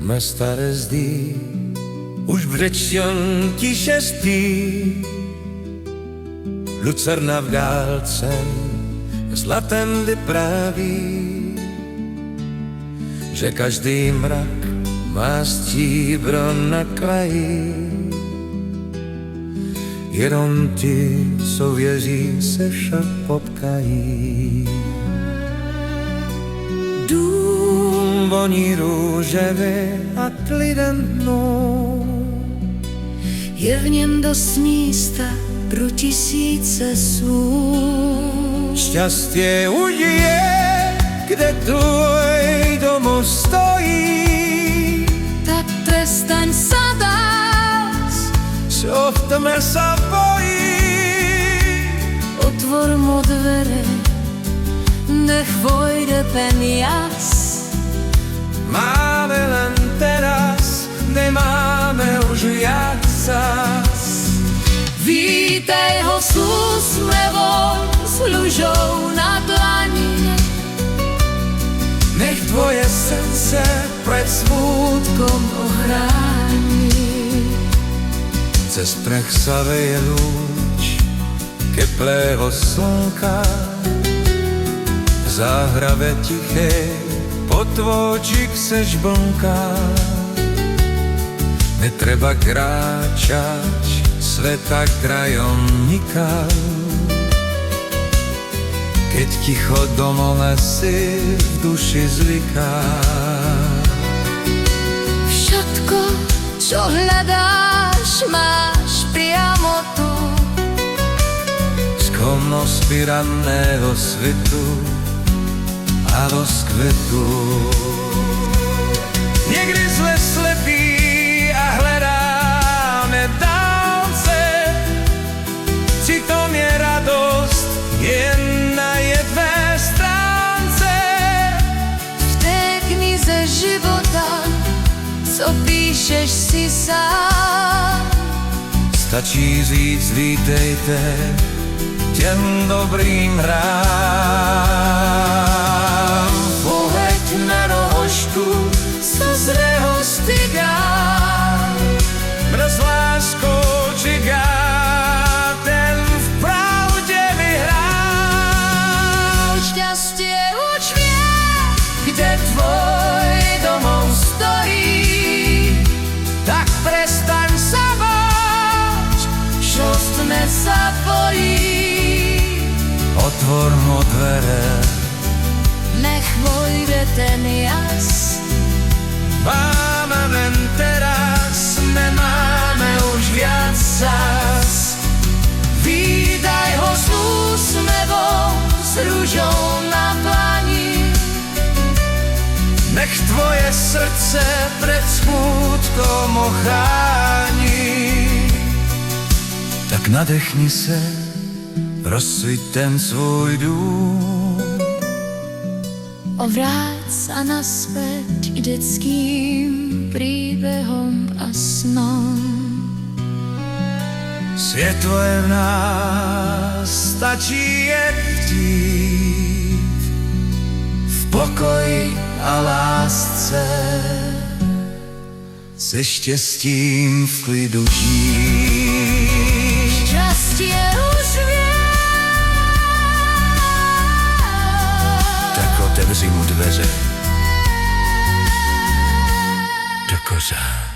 mé staré zdi už břečťon tiše spí. Lucerna v dálce zlatem vypráví, že každý mrak má stříbro na kraji. Jenom ti, co věří, se však potkají. Dům voní růževě a klidem dnou. Je v něm dost místa pro tisíce snů. Šťastie už je, kde tvoj domov stojí. Tak prestaň sa dát, Čo v tme sa bojí. otvor mu dvere, nech vojde peniaz. Máme len teraz, nemáme už viac čas. Vítej ho s úsmevom, s ľužou na dlani. Nech tvoje srdce pred smútkom Ochrání. cez prach sa veje lúč teplého slnka. V záhrave tiché potôčik se žblnká. Netreba kráčať sveta krajom nikam, keď ticho domole si v duši zvyká. Všetko, čo hľadáš, máš priamo tu. Skromnosti ranného svitu a rozkvetu. Niekdy sme slepí a hľadáme dálce. Citom je radosť jen na jednej stránce. V té knize života, co píšeš si sám. Stačí říct vítejte těm dobrým hrám. Pohled na rohožku, co z rehosty dám. Mraz láskou čeká, ten v pravde vyhrál. Šťastie už vie, Kde tvoj domov stojí, tak prestaň sa báť, čo v tme sa bojí. Otvor mu dvere, nech vojde ten jas. máme len teraz, nemáme už viac čas. Vítaj ho s úsmevom, s rúžou na dlani. Nech tvoje srdce pred smútkom ochrání. Tak nadechni se, rozsviť ten svůj dům. Ovráť sa naspäť k detským príbehom a snom. Světlo je v nás, stačí je chtít. V pokoji a lásce se štěstím v klidu žít. Šťastie už vie, Tak otevři mu dveře do kořán.